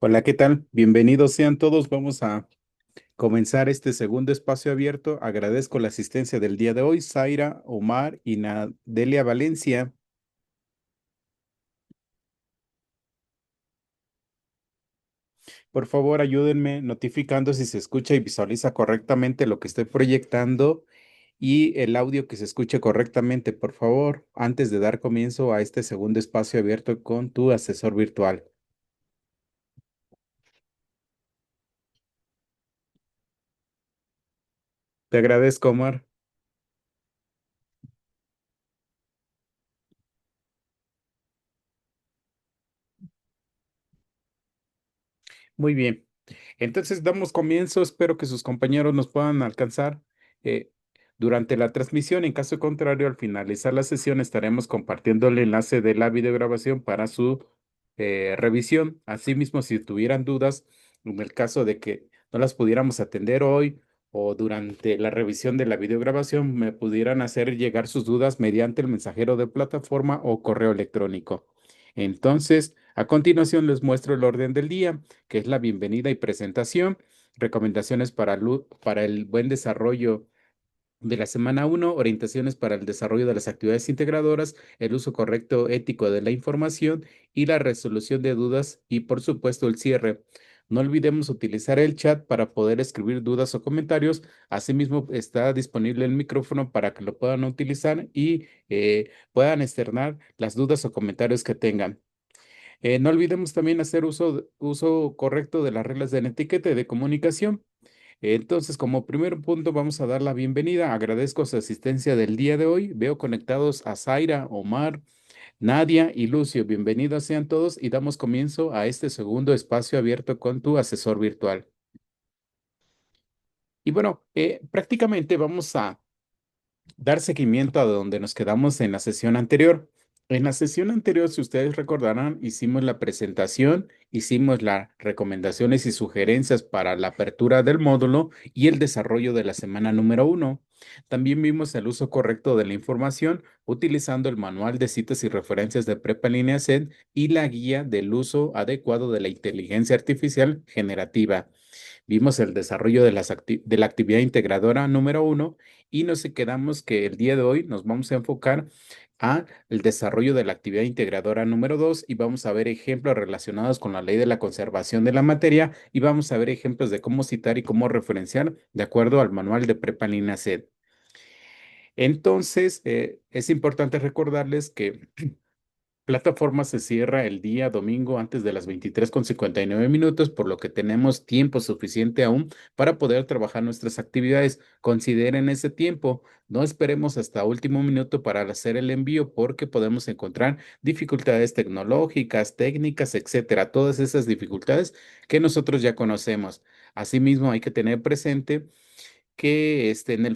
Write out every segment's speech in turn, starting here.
Hola, ¿qué tal? Bienvenidos sean todos. Vamos a comenzar este segundo espacio abierto. Agradezco la asistencia del día de hoy, Zaira, Omar y Nadelia Valencia. Por favor, ayúdenme notificando si se escucha y visualiza correctamente lo que estoy proyectando y el audio que se escuche correctamente, por favor, antes de dar comienzo a este segundo espacio abierto con tu asesor virtual. Te agradezco, Omar. Muy bien. Entonces damos comienzo. Espero que sus compañeros nos puedan alcanzar eh, durante la transmisión. En caso contrario, al finalizar la sesión estaremos compartiendo el enlace de la videograbación para su revisión. Asimismo, si tuvieran dudas, en el caso de que no las pudiéramos atender hoy o durante la revisión de la videograbación, me pudieran hacer llegar sus dudas mediante el mensajero de plataforma o correo electrónico. Entonces, a continuación les muestro el orden del día, que es la bienvenida y presentación, recomendaciones para el buen desarrollo de la semana uno, orientaciones para el desarrollo de las actividades integradoras, el uso correcto ético de la información y la resolución de dudas y, por supuesto, el cierre. No olvidemos utilizar el chat para poder escribir dudas o comentarios. Asimismo, está disponible el micrófono para que lo puedan utilizar y puedan externar las dudas o comentarios que tengan. No olvidemos también hacer uso correcto de las reglas de la etiqueta y de comunicación. Entonces, como primer punto, vamos a dar la bienvenida. Agradezco su asistencia del día de hoy. Veo conectados a Zaira, Omar, Nadia y Lucio. Bienvenidos sean todos y damos comienzo a este segundo espacio abierto con tu asesor virtual. Y bueno, prácticamente vamos a dar seguimiento a donde nos quedamos en la sesión anterior. En la sesión anterior, si ustedes recordarán, hicimos la presentación, hicimos las recomendaciones y sugerencias para la apertura del módulo y el desarrollo de la semana número uno. También vimos el uso correcto de la información utilizando el manual de citas y referencias de Prepa en Línea CED y la guía del uso adecuado de la inteligencia artificial generativa. Vimos el desarrollo de la actividad integradora número uno y nos quedamos que el día de hoy nos vamos a enfocar a el desarrollo de la actividad integradora número 2 y vamos a ver ejemplos relacionados con la ley de la conservación de la materia y vamos a ver ejemplos de cómo citar y cómo referenciar de acuerdo al manual de Prepa en Línea CED. Entonces, es importante recordarles que plataforma se cierra el día domingo antes de las 23:59 minutos, por lo que tenemos tiempo suficiente aún para poder trabajar nuestras actividades. Consideren ese tiempo. No esperemos hasta último minuto para hacer el envío porque podemos encontrar dificultades tecnológicas, técnicas, etcétera. Todas esas dificultades que nosotros ya conocemos. Asimismo, hay que tener presente que en el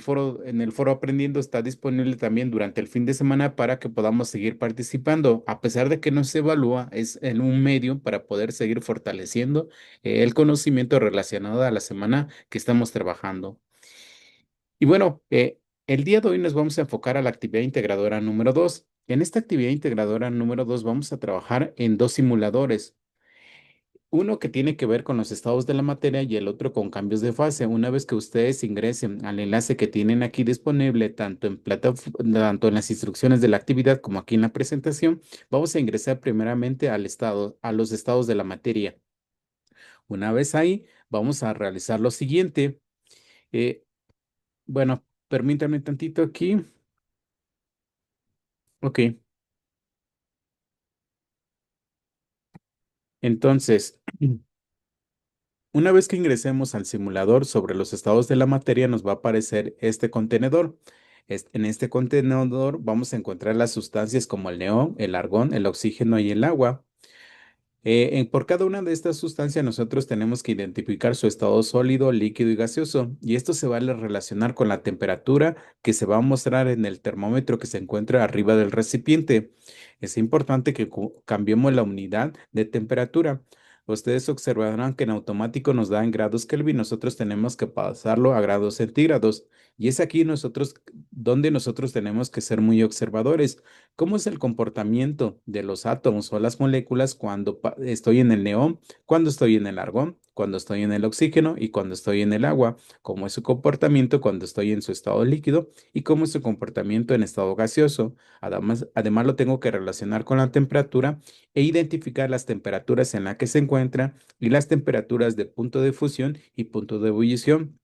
foro Aprendiendo está disponible también durante el fin de semana para que podamos seguir participando. A pesar de que no se evalúa, es en un medio para poder seguir fortaleciendo el conocimiento relacionado a la semana que estamos trabajando. Y bueno, el día de hoy nos vamos a enfocar a la actividad integradora número 2. En esta actividad integradora número 2 vamos a trabajar en dos simuladores. Uno que tiene que ver con los estados de la materia y el otro con cambios de fase. Una vez que ustedes ingresen al enlace que tienen aquí disponible, tanto en las instrucciones de la actividad como aquí en la presentación, vamos a ingresar primeramente a los estados de la materia. Una vez ahí, vamos a realizar lo siguiente. Eh, bueno, permítanme tantito aquí. Ok, entonces, una vez que ingresemos al simulador sobre los estados de la materia, nos va a aparecer este contenedor. En este contenedor vamos a encontrar las sustancias como el neón, el argón, el oxígeno y el agua. Por cada una de estas sustancias nosotros tenemos que identificar su estado sólido, líquido y gaseoso, y esto se va a relacionar con la temperatura que se va a mostrar en el termómetro que se encuentra arriba del recipiente. Es importante que cambiemos la unidad de temperatura. Ustedes observarán que en automático nos da en grados Kelvin, nosotros tenemos que pasarlo a grados centígrados. Y es aquí nosotros donde nosotros tenemos que ser muy observadores. ¿Cómo es el comportamiento de los átomos o las moléculas cuando estoy en el neón, cuando estoy en el argón, cuando estoy en el oxígeno y cuando estoy en el agua? ¿Cómo es su comportamiento cuando estoy en su estado líquido y cómo es su comportamiento en estado gaseoso? Además lo tengo que relacionar con la temperatura e identificar las temperaturas en las que se encuentra y las temperaturas de punto de fusión y punto de ebullición.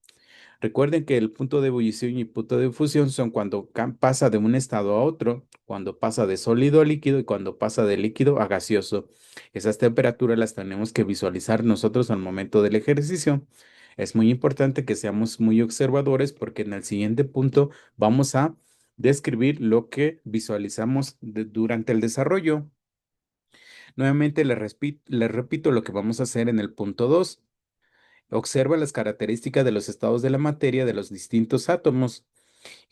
Recuerden que el punto de ebullición y punto de fusión son cuando pasa de un estado a otro, cuando pasa de sólido a líquido y cuando pasa de líquido a gaseoso. Esas temperaturas las tenemos que visualizar nosotros al momento del ejercicio. Es muy importante que seamos muy observadores porque en el siguiente punto vamos a describir lo que visualizamos durante el desarrollo. Nuevamente les repito lo que vamos a hacer en el punto 2. Observa las características de los estados de la materia de los distintos átomos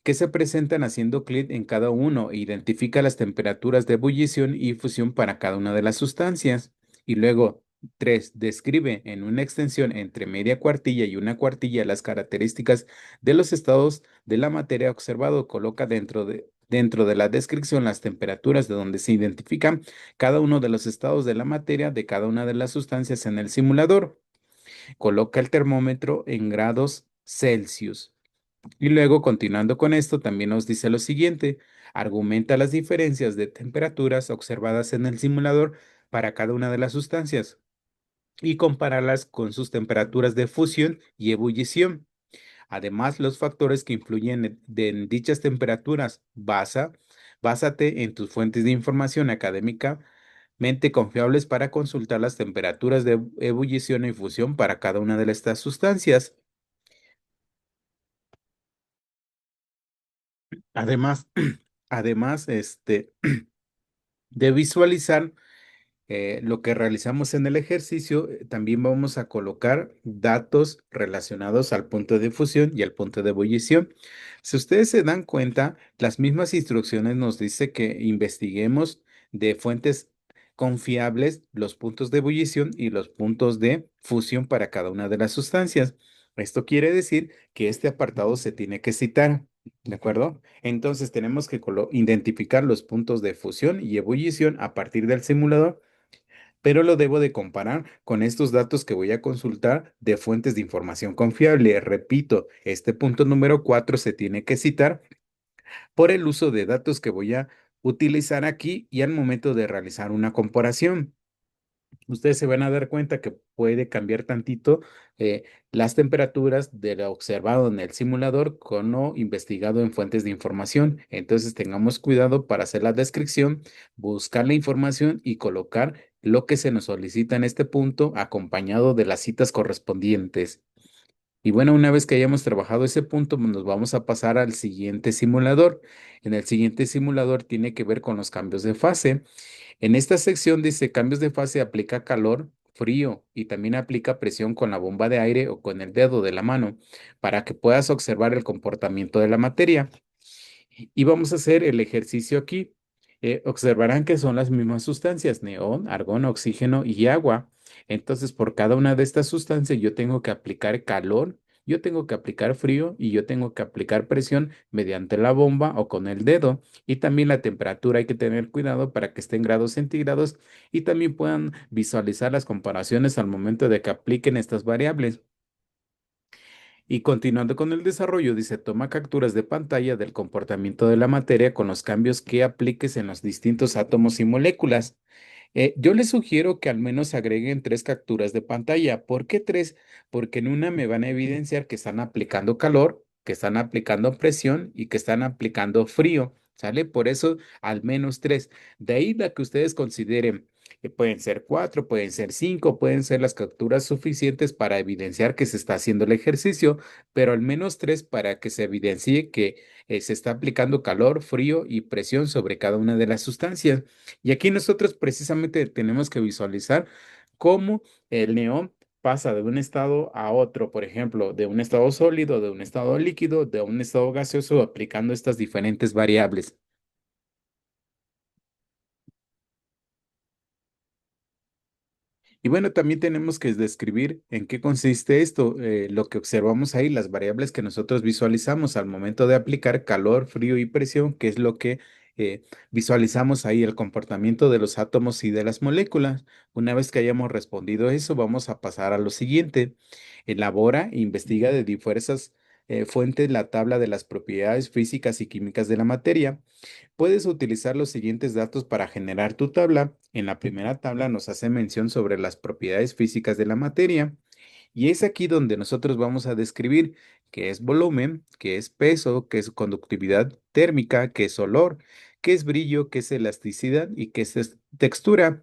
que se presentan haciendo clic en cada uno e identifica las temperaturas de ebullición y fusión para cada una de las sustancias. Y luego, 3. Describe en una extensión entre media cuartilla y una cuartilla las características de los estados de la materia observado. Coloca dentro de la descripción las temperaturas de donde se identifican cada uno de los estados de la materia de cada una de las sustancias en el simulador. Coloca el termómetro en grados Celsius. Y luego, continuando con esto, también nos dice lo siguiente: argumenta las diferencias de temperaturas observadas en el simulador para cada una de las sustancias y compárala con sus temperaturas de fusión y ebullición. Además, los factores que influyen en dichas temperaturas. Básate en tus fuentes de información académicamente confiables para consultar las temperaturas de ebullición y fusión para cada una de estas sustancias. Además, además, de visualizar lo que realizamos en el ejercicio, también vamos a colocar datos relacionados al punto de fusión y al punto de ebullición. Si ustedes se dan cuenta, las mismas instrucciones nos dice que investiguemos de fuentes confiables los puntos de ebullición y los puntos de fusión para cada una de las sustancias. Esto quiere decir que este apartado se tiene que citar. ¿De acuerdo? Entonces tenemos que identificar los puntos de fusión y ebullición a partir del simulador, pero lo debo de comparar con estos datos que voy a consultar de fuentes de información confiable. Repito, este punto número 4 se tiene que citar por el uso de datos que voy a utilizar aquí y al momento de realizar una comparación. Ustedes se van a dar cuenta que puede cambiar tantito las temperaturas de lo observado en el simulador con lo investigado en fuentes de información. Entonces tengamos cuidado para hacer la descripción, buscar la información y colocar lo que se nos solicita en este punto acompañado de las citas correspondientes. Y bueno, una vez que hayamos trabajado ese punto, pues, nos vamos a pasar al siguiente simulador. En el siguiente simulador tiene que ver con los cambios de fase. En esta sección dice cambios de fase, aplica calor, frío y también aplica presión con la bomba de aire o con el dedo de la mano para que puedas observar el comportamiento de la materia. Y vamos a hacer el ejercicio aquí. Observarán que son las mismas sustancias: neón, argón, oxígeno y agua. Entonces, por cada una de estas sustancias yo tengo que aplicar calor, yo tengo que aplicar frío y yo tengo que aplicar presión mediante la bomba o con el dedo. Y también la temperatura hay que tener cuidado para que esté en grados centígrados y también puedan visualizar las comparaciones al momento de que apliquen estas variables. Y continuando con el desarrollo, dice, toma capturas de pantalla del comportamiento de la materia con los cambios que apliques en los distintos átomos y moléculas. Yo les sugiero que al menos agreguen 3 capturas de pantalla. ¿Por qué 3? Porque en una me van a evidenciar que están aplicando calor, que están aplicando presión y que están aplicando frío. ¿Sale? Por eso al menos 3. De ahí la que ustedes consideren. Pueden ser 4, pueden ser 5, pueden ser las capturas suficientes para evidenciar que se está haciendo el ejercicio, pero al menos 3 para que se evidencie que se está aplicando calor, frío y presión sobre cada una de las sustancias. Y aquí nosotros precisamente tenemos que visualizar cómo el neón pasa de un estado a otro, por ejemplo, de un estado sólido, de un estado líquido, de un estado gaseoso, aplicando estas diferentes variables. Y bueno, también tenemos que describir en qué consiste esto, lo que observamos ahí, las variables que nosotros visualizamos al momento de aplicar calor, frío y presión, que es lo que visualizamos ahí, el comportamiento de los átomos y de las moléculas. Una vez que hayamos respondido eso, vamos a pasar a lo siguiente. Elabora e investiga de diversas fuentes la tabla de las propiedades físicas y químicas de la materia. Puedes utilizar los siguientes datos para generar tu tabla. En la primera tabla nos hace mención sobre las propiedades físicas de la materia y es aquí donde nosotros vamos a describir qué es volumen, qué es peso, qué es conductividad térmica, qué es olor, qué es brillo, qué es elasticidad y qué es textura.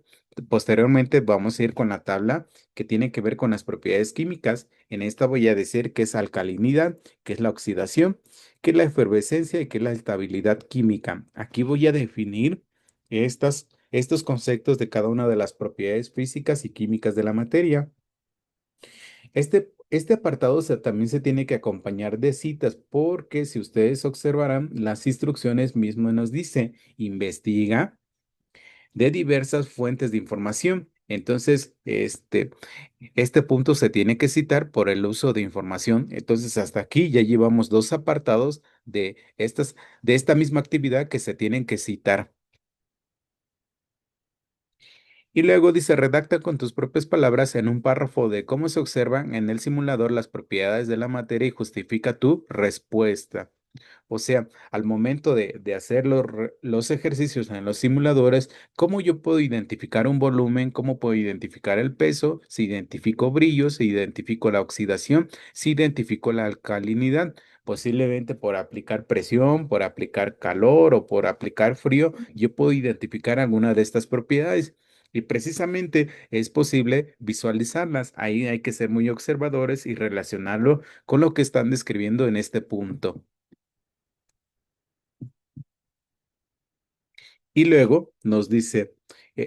Posteriormente vamos a ir con la tabla que tiene que ver con las propiedades químicas. En esta voy a decir qué es alcalinidad, qué es la oxidación, qué es la efervescencia y qué es la estabilidad química. Aquí voy a definir estos conceptos de cada una de las propiedades físicas y químicas de la materia. Este apartado también se tiene que acompañar de citas porque si ustedes observarán, las instrucciones mismo nos dice, investiga de diversas fuentes de información. Entonces, este punto se tiene que citar por el uso de información. Entonces, hasta aquí ya llevamos dos apartados de esta misma actividad que se tienen que citar. Y luego dice, redacta con tus propias palabras en un párrafo de cómo se observan en el simulador las propiedades de la materia y justifica tu respuesta. O sea, al momento de hacer los ejercicios en los simuladores, ¿cómo yo puedo identificar un volumen? ¿Cómo puedo identificar el peso? Si identifico brillo, si identifico la oxidación, si identifico la alcalinidad. Posiblemente por aplicar presión, por aplicar calor o por aplicar frío, yo puedo identificar alguna de estas propiedades. Y precisamente es posible visualizarlas. Ahí hay que ser muy observadores y relacionarlo con lo que están describiendo en este punto. Y luego nos dice,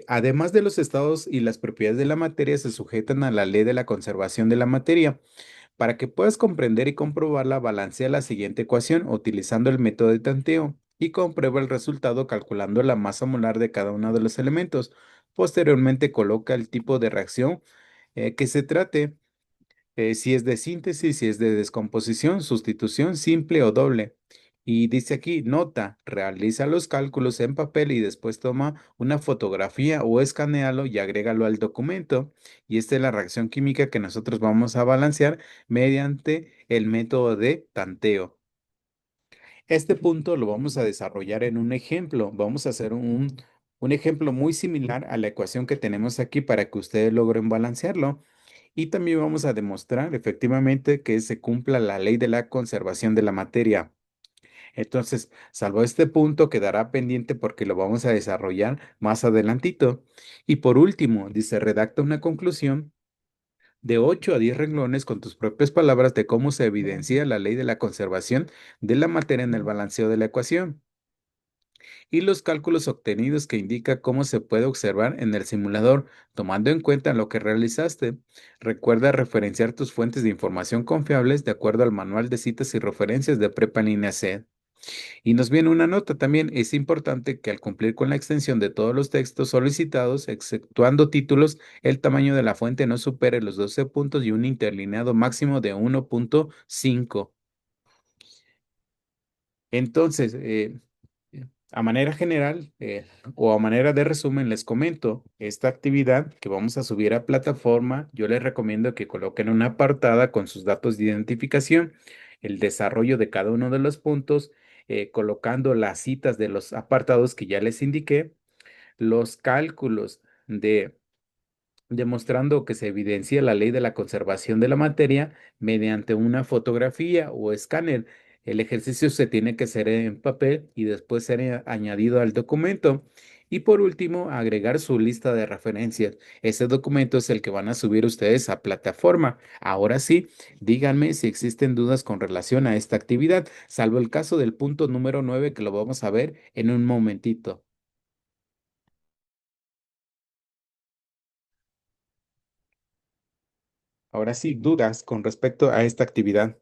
además de los estados y las propiedades de la materia, se sujetan a la ley de la conservación de la materia. Para que puedas comprender y comprobarla, balancea la siguiente ecuación utilizando el método de tanteo y comprueba el resultado calculando la masa molar de cada uno de los elementos. Posteriormente, coloca el tipo de reacción que se trate, si es de síntesis, si es de descomposición, sustitución simple o doble. Y dice aquí, nota, realiza los cálculos en papel y después toma una fotografía o escanealo y agrégalo al documento. Y esta es la reacción química que nosotros vamos a balancear mediante el método de tanteo. Este punto lo vamos a desarrollar en un ejemplo. Vamos a hacer un ejemplo muy similar a la ecuación que tenemos aquí para que ustedes logren balancearlo. Y también vamos a demostrar efectivamente que se cumpla la ley de la conservación de la materia. Entonces, salvo este punto, quedará pendiente porque lo vamos a desarrollar más adelantito. Y por último, dice, redacta una conclusión de 8 a 10 renglones con tus propias palabras de cómo se evidencia la ley de la conservación de la materia en el balanceo de la ecuación y los cálculos obtenidos que indica cómo se puede observar en el simulador, tomando en cuenta lo que realizaste. Recuerda referenciar tus fuentes de información confiables de acuerdo al manual de citas y referencias de Prepa en línea C. Y nos viene una nota también, es importante que al cumplir con la extensión de todos los textos solicitados, exceptuando títulos, el tamaño de la fuente no supere los 12 puntos y un interlineado máximo de 1.5. Entonces, a manera general o a manera de resumen, les comento esta actividad que vamos a subir a plataforma. Yo les recomiendo que coloquen una apartada con sus datos de identificación, el desarrollo de cada uno de los puntos, colocando las citas de los apartados que ya les indiqué, los cálculos de demostrando que se evidencia la ley de la conservación de la materia mediante una fotografía o escáner. El ejercicio se tiene que hacer en papel y después ser añadido al documento. Y por último, agregar su lista de referencias. Ese documento es el que van a subir ustedes a plataforma. Ahora sí, díganme si existen dudas con relación a esta actividad, salvo el caso del punto número 9 que lo vamos a ver en un momentito. Ahora sí, dudas con respecto a esta actividad.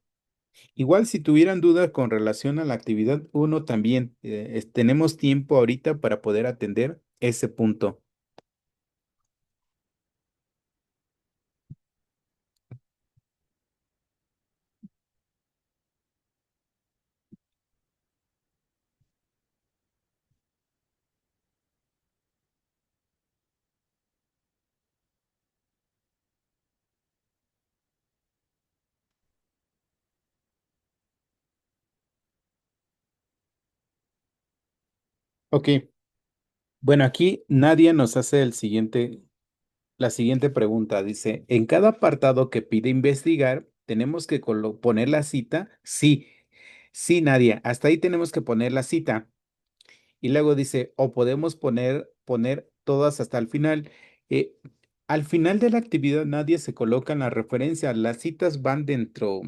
Igual si tuvieran dudas con relación a la actividad uno también, tenemos tiempo ahorita para poder atender ese punto. Ok, bueno, aquí Nadia nos hace la siguiente pregunta. Dice, en cada apartado que pide investigar, ¿tenemos que poner la cita? Sí, sí, Nadia, hasta ahí tenemos que poner la cita. Y luego dice, o podemos poner todas hasta el final. Eh, Al final de la actividad nadie se coloca en la referencia. Las citas van dentro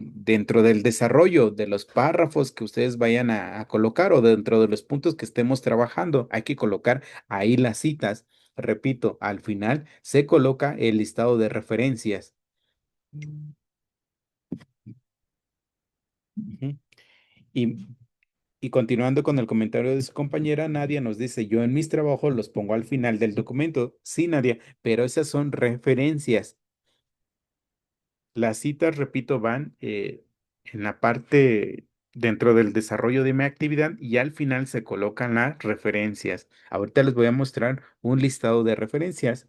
del desarrollo de los párrafos que ustedes vayan a colocar o dentro de los puntos que estemos trabajando. Hay que colocar ahí las citas. Repito, al final se coloca el listado de referencias. Ujú. Y Y continuando con el comentario de su compañera, Nadia nos dice, yo en mis trabajos los pongo al final del documento. Sí, Nadia, pero esas son referencias. Las citas, repito, van en la parte dentro del desarrollo de mi actividad y al final se colocan las referencias. Ahorita les voy a mostrar un listado de referencias.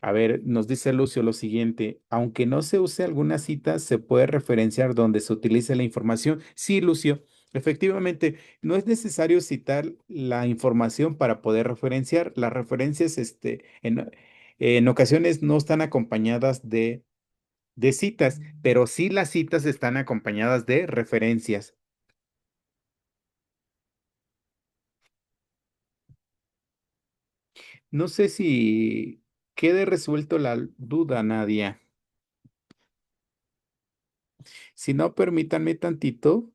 A ver, nos dice Lucio lo siguiente, aunque no se use alguna cita, se puede referenciar donde se utilice la información. Sí, Lucio, efectivamente, no es necesario citar la información para poder referenciar. Las referencias, en ocasiones no están acompañadas de citas, pero sí las citas están acompañadas de referencias. No sé si quede resuelto la duda, Nadia. Si no, permítanme tantito.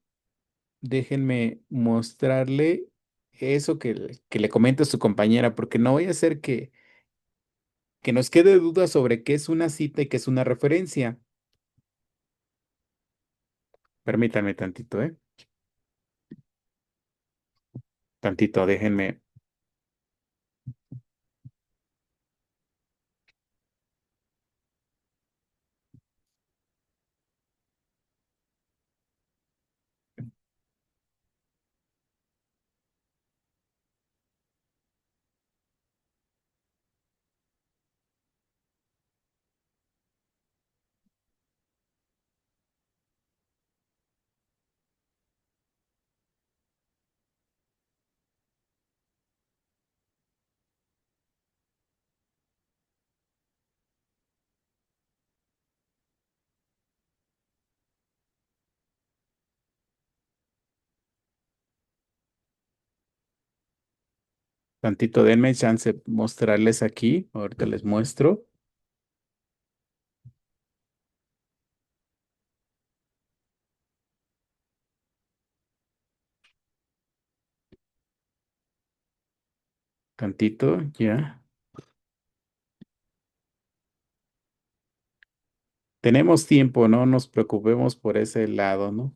Déjenme mostrarle eso que le comenta su compañera, porque no voy a hacer que nos quede duda sobre qué es una cita y qué es una referencia. Permítanme tantito, ¿eh? Tantito, déjenme tantito, denme chance mostrarles aquí. Ahorita les muestro. Tantito, ya. Tenemos tiempo, no nos preocupemos por ese lado, ¿no?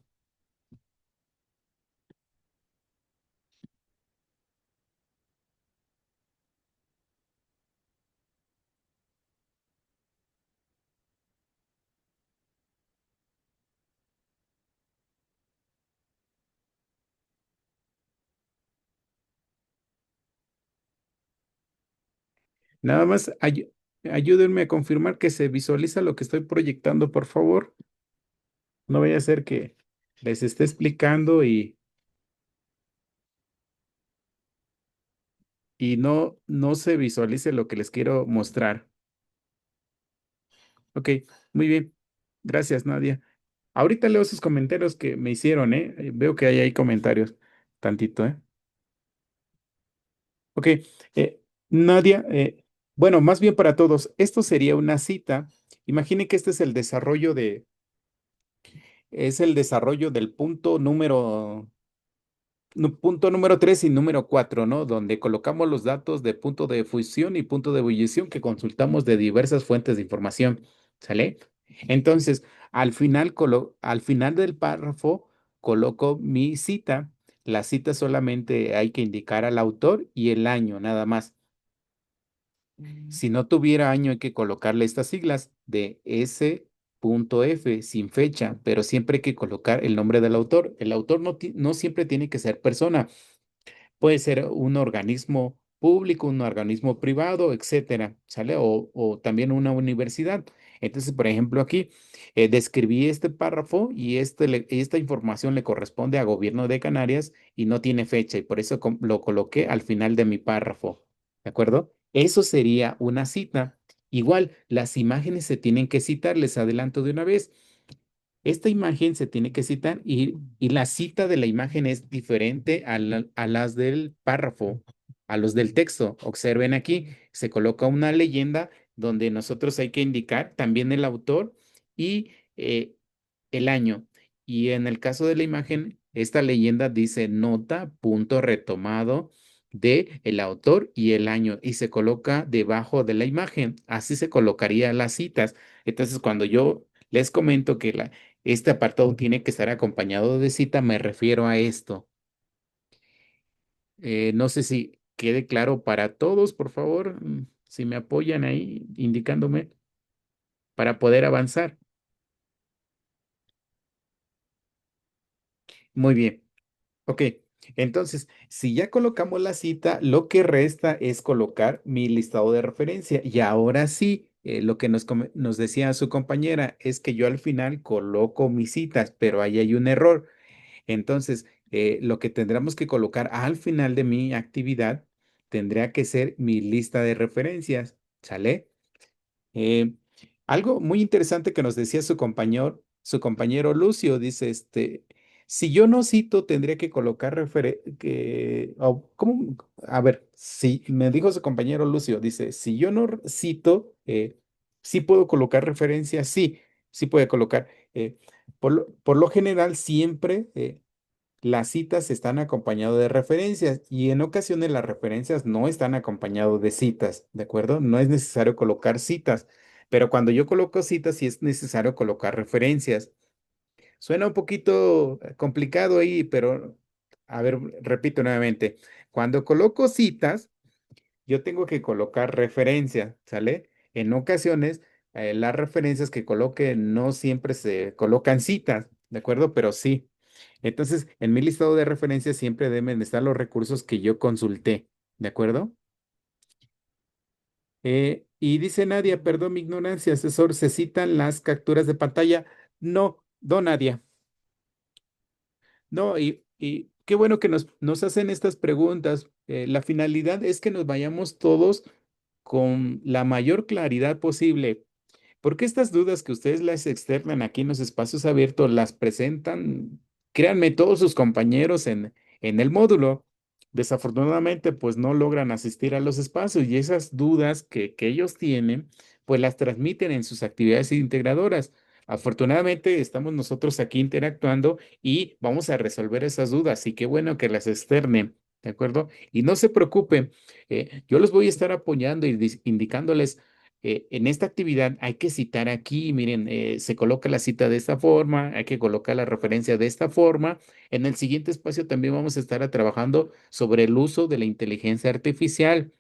Nada más ayúdenme a confirmar que se visualiza lo que estoy proyectando, por favor. No vaya a ser que les esté explicando y no se visualice lo que les quiero mostrar. Ok, muy bien. Gracias, Nadia. Ahorita leo sus comentarios que me hicieron, ¿eh? Veo que hay comentarios. Tantito, ¿eh? Ok, Nadia, bueno, más bien para todos, esto sería una cita. Imagine que este es es el desarrollo del punto número 3 y número 4, ¿no? Donde colocamos los datos de punto de fusión y punto de ebullición que consultamos de diversas fuentes de información. ¿Sale? Entonces, al final del párrafo, coloco mi cita. La cita solamente hay que indicar al autor y el año, nada más. Si no tuviera año, hay que colocarle estas siglas de S.F sin fecha, pero siempre hay que colocar el nombre del autor. El autor no siempre tiene que ser persona. Puede ser un organismo público, un organismo privado, etcétera, ¿sale? O también una universidad. Entonces, por ejemplo, aquí describí este párrafo y esta información le corresponde a Gobierno de Canarias y no tiene fecha y por eso lo coloqué al final de mi párrafo. ¿De acuerdo? Eso sería una cita. Igual, las imágenes se tienen que citar, les adelanto de una vez. Esta imagen se tiene que citar y la cita de la imagen es diferente a las del párrafo, a los del texto. Observen aquí, se coloca una leyenda donde nosotros hay que indicar también el autor y el año. Y en el caso de la imagen, esta leyenda dice nota, punto retomado de el autor y el año y se coloca debajo de la imagen. Así se colocaría las citas. Entonces, cuando yo les comento que este apartado tiene que estar acompañado de cita, me refiero a esto. No sé si quede claro para todos, por favor, si me apoyan ahí indicándome para poder avanzar. Muy bien. Ok, entonces, si ya colocamos la cita, lo que resta es colocar mi listado de referencia. Y ahora sí, lo que nos decía su compañera es que yo al final coloco mis citas, pero ahí hay un error. Entonces, lo que tendremos que colocar al final de mi actividad tendría que ser mi lista de referencias, ¿sale? Eh, Algo muy interesante que nos decía su compañero Lucio, dice, si yo no cito, tendría que colocar ¿cómo? A ver, si me dijo su compañero Lucio, dice, si yo no cito, sí puedo colocar referencias, sí, sí puede colocar. Por lo general, siempre las citas están acompañadas de referencias y en ocasiones las referencias no están acompañadas de citas, ¿de acuerdo? No es necesario colocar citas, pero cuando yo coloco citas sí es necesario colocar referencias. Suena un poquito complicado ahí, pero a ver, repito nuevamente. Cuando coloco citas, yo tengo que colocar referencias, ¿sale? En ocasiones, las referencias que coloque no siempre se colocan citas, ¿de acuerdo? Pero sí. Entonces, en mi listado de referencias siempre deben estar los recursos que yo consulté, ¿de acuerdo? Y dice Nadia, perdón mi ignorancia, asesor, ¿se citan las capturas de pantalla? No, no, Nadia. No, y qué bueno que nos hacen estas preguntas. La finalidad es que nos vayamos todos con la mayor claridad posible. Porque estas dudas que ustedes las externan aquí en los espacios abiertos las presentan, créanme, todos sus compañeros en el módulo. Desafortunadamente, pues no logran asistir a los espacios y esas dudas que ellos tienen, pues las transmiten en sus actividades integradoras. Afortunadamente, estamos nosotros aquí interactuando y vamos a resolver esas dudas. Y qué bueno que las externen, ¿de acuerdo? Y no se preocupen, yo los voy a estar apoyando y indicándoles en esta actividad hay que citar aquí, miren, se coloca la cita de esta forma, hay que colocar la referencia de esta forma. En el siguiente espacio también vamos a estar trabajando sobre el uso de la inteligencia artificial.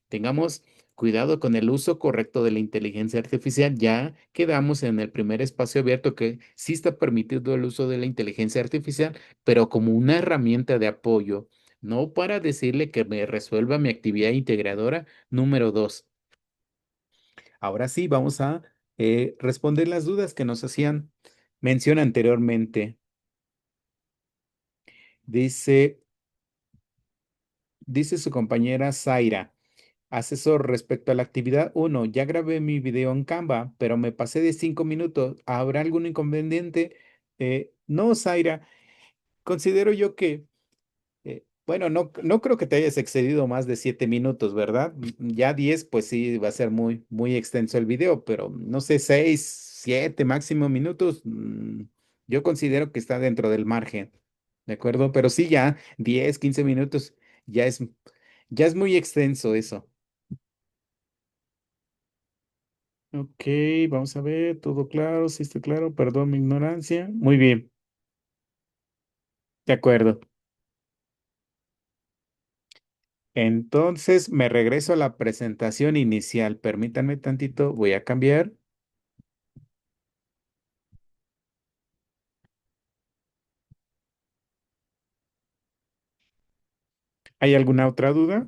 Tengamos cuidado con el uso correcto de la inteligencia artificial. Ya quedamos en el primer espacio abierto que sí está permitido el uso de la inteligencia artificial, pero como una herramienta de apoyo, no para decirle que me resuelva mi actividad integradora número 2. Ahora sí, vamos a responder las dudas que nos hacían mención anteriormente. Dice, dice su compañera Zaira, asesor, respecto a la actividad 1, ya grabé mi video en Canva, pero me pasé de 5 minutos. ¿Habrá algún inconveniente? No, Zaira, considero yo que bueno, no creo que te hayas excedido más de 7 minutos, ¿verdad? Ya 10, pues sí, va a ser muy, muy extenso el video, pero no sé, 6, 7 máximo minutos, yo considero que está dentro del margen, ¿de acuerdo? Pero sí, ya 10, 15 minutos, ya es, ya es muy extenso eso. Ok, vamos a ver, todo claro, sí está claro, perdón mi ignorancia. Muy bien, de acuerdo. Entonces me regreso a la presentación inicial. Permítanme tantito, voy a cambiar. ¿Hay alguna otra duda?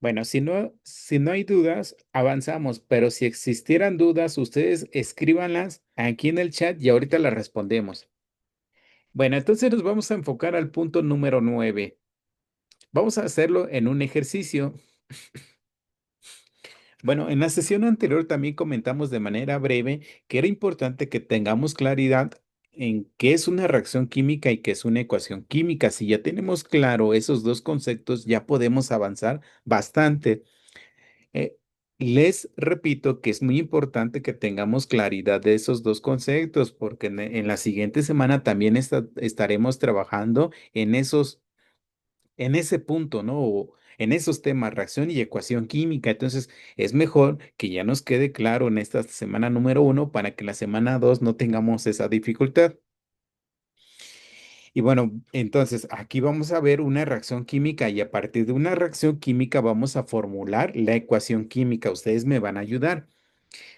Bueno, si no hay dudas, avanzamos, pero si existieran dudas, ustedes escríbanlas aquí en el chat y ahorita las respondemos. Bueno, entonces nos vamos a enfocar al punto número 9. Vamos a hacerlo en un ejercicio. Bueno, en la sesión anterior también comentamos de manera breve que era importante que tengamos claridad en qué es una reacción química y qué es una ecuación química. Si ya tenemos claro esos dos conceptos, ya podemos avanzar bastante. Eh, Les repito que es muy importante que tengamos claridad de esos dos conceptos, porque en la siguiente semana también estaremos trabajando en ese punto, ¿no? O en esos temas, reacción y ecuación química. Entonces, es mejor que ya nos quede claro en esta semana número 1 para que la semana 2 no tengamos esa dificultad. Y bueno, entonces aquí vamos a ver una reacción química y a partir de una reacción química vamos a formular la ecuación química. Ustedes me van a ayudar.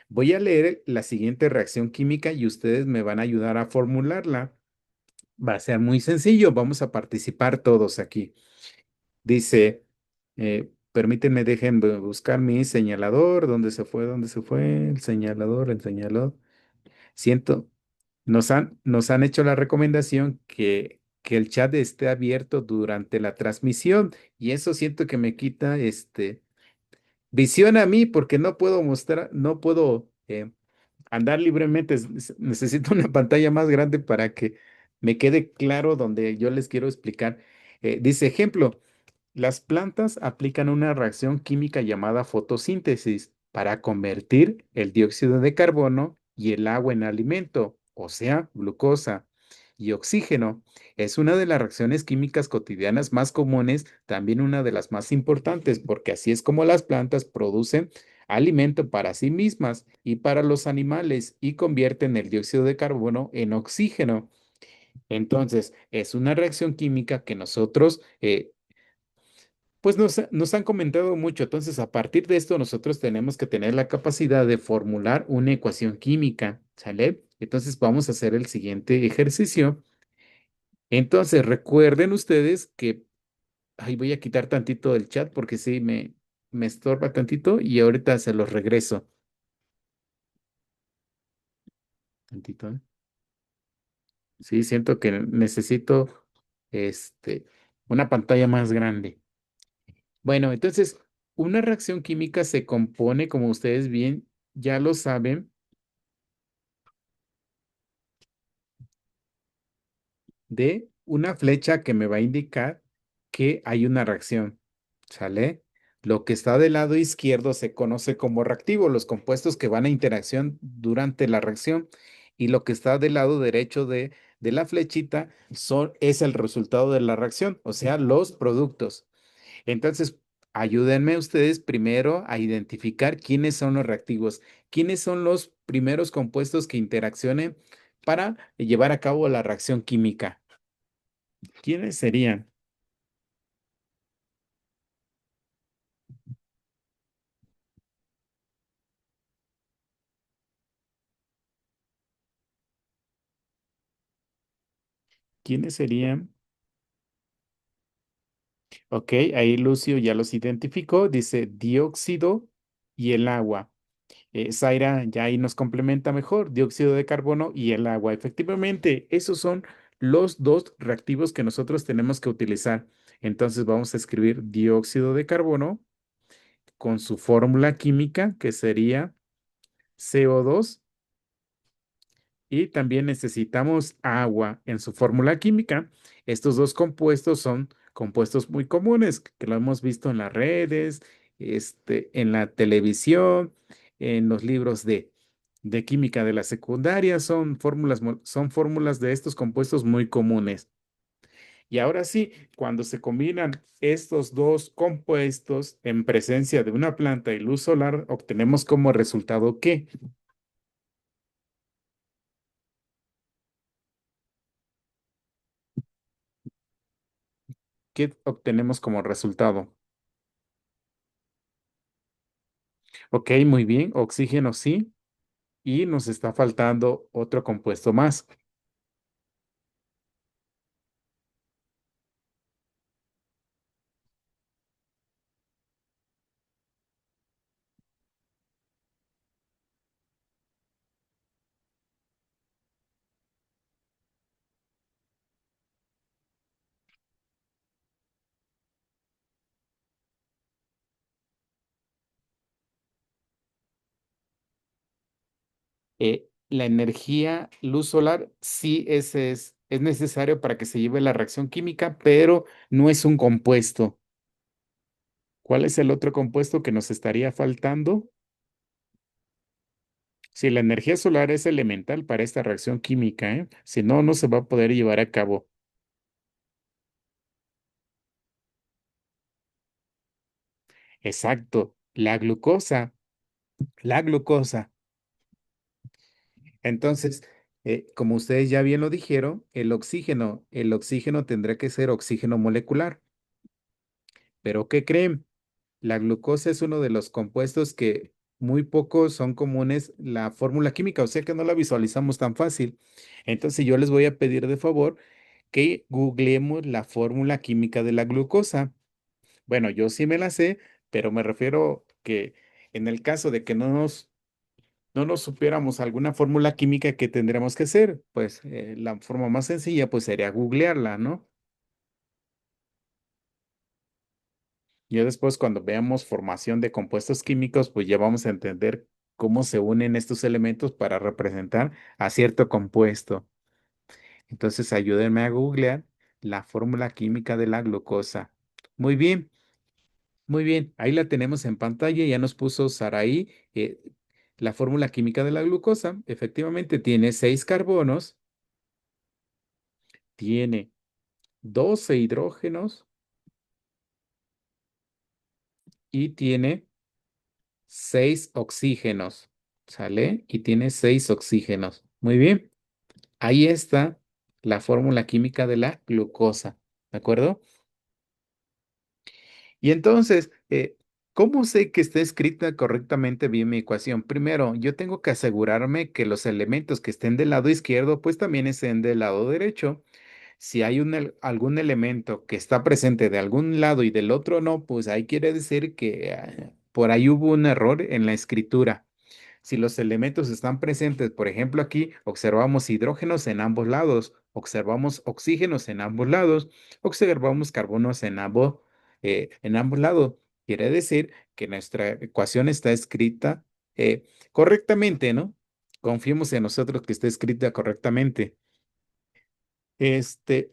Voy a leer la siguiente reacción química y ustedes me van a ayudar a formularla. Va a ser muy sencillo. Vamos a participar todos aquí. Dice, permítanme, dejen buscar mi señalador. ¿Dónde se fue? ¿Dónde se fue? El señalador, el señalador. Siento, nos han hecho la recomendación que el chat esté abierto durante la transmisión y eso siento que me quita visión a mí porque no puedo mostrar, no puedo andar libremente. Necesito una pantalla más grande para que me quede claro donde yo les quiero explicar. Dice ejemplo. Las plantas aplican una reacción química llamada fotosíntesis para convertir el dióxido de carbono y el agua en alimento, o sea, glucosa y oxígeno. Es una de las reacciones químicas cotidianas más comunes, también una de las más importantes, porque así es como las plantas producen alimento para sí mismas y para los animales y convierten el dióxido de carbono en oxígeno. Entonces, es una reacción química que nosotros pues nos han comentado mucho, entonces a partir de esto nosotros tenemos que tener la capacidad de formular una ecuación química, ¿sale? Entonces vamos a hacer el siguiente ejercicio. Entonces recuerden ustedes que, ay, voy a quitar tantito del chat porque sí me estorba tantito y ahorita se los regreso. Tantito, ¿eh? Sí, siento que necesito este, una pantalla más grande. Bueno, entonces una reacción química se compone, como ustedes bien ya lo saben, de una flecha que me va a indicar que hay una reacción, ¿sale? Lo que está del lado izquierdo se conoce como reactivo, los compuestos que van a interacción durante la reacción, y lo que está del lado derecho de la flechita es el resultado de la reacción, o sea, los productos. Entonces, ayúdenme ustedes primero a identificar quiénes son los reactivos, quiénes son los primeros compuestos que interaccionen para llevar a cabo la reacción química. ¿Quiénes serían? ¿Quiénes serían? Ok, ahí Lucio ya los identificó. Dice dióxido y el agua. Zaira ya ahí nos complementa mejor, dióxido de carbono y el agua. Efectivamente, esos son los dos reactivos que nosotros tenemos que utilizar. Entonces vamos a escribir dióxido de carbono con su fórmula química, que sería CO2. Y también necesitamos agua en su fórmula química. Estos dos compuestos son compuestos muy comunes que lo hemos visto en las redes, en la televisión, en los libros de química de la secundaria. Son fórmulas de estos compuestos muy comunes. Y ahora sí, cuando se combinan estos dos compuestos en presencia de una planta y luz solar, obtenemos como resultado ¿qué? ¿Qué obtenemos como resultado? Ok, muy bien. Oxígeno sí. Y nos está faltando otro compuesto más. la energía luz solar sí es necesario para que se lleve la reacción química, pero no es un compuesto. ¿Cuál es el otro compuesto que nos estaría faltando? Si la energía solar es elemental para esta reacción química, ¿eh? Si no, no se va a poder llevar a cabo. Exacto, la glucosa, la glucosa. Entonces, como ustedes ya bien lo dijeron, el oxígeno tendrá que ser oxígeno molecular. Pero ¿qué creen? La glucosa es uno de los compuestos que muy pocos son comunes la fórmula química, o sea que no la visualizamos tan fácil. Entonces yo les voy a pedir de favor que googleemos la fórmula química de la glucosa. Bueno, yo sí me la sé, pero me refiero que en el caso de que no nos supiéramos alguna fórmula química que tendríamos que hacer, pues la forma más sencilla pues sería googlearla, ¿no? Ya después, cuando veamos formación de compuestos químicos, pues ya vamos a entender cómo se unen estos elementos para representar a cierto compuesto. Entonces, ayúdenme a googlear la fórmula química de la glucosa. Muy bien, muy bien. Ahí la tenemos en pantalla. Ya nos puso Saraí la fórmula química de la glucosa. Efectivamente, tiene 6 carbonos, tiene 12 hidrógenos y tiene 6 oxígenos. ¿Sale? Y tiene 6 oxígenos. Muy bien. Ahí está la fórmula química de la glucosa. ¿De acuerdo? Y entonces, ¿cómo sé que está escrita correctamente bien mi ecuación? Primero, yo tengo que asegurarme que los elementos que estén del lado izquierdo, pues también estén del lado derecho. Si hay algún elemento que está presente de algún lado y del otro no, pues ahí quiere decir que por ahí hubo un error en la escritura. Si los elementos están presentes, por ejemplo, aquí observamos hidrógenos en ambos lados, observamos oxígenos en ambos lados, observamos carbonos en ambos lados. Quiere decir que nuestra ecuación está escrita correctamente, ¿no? Confiemos en nosotros que esté escrita correctamente.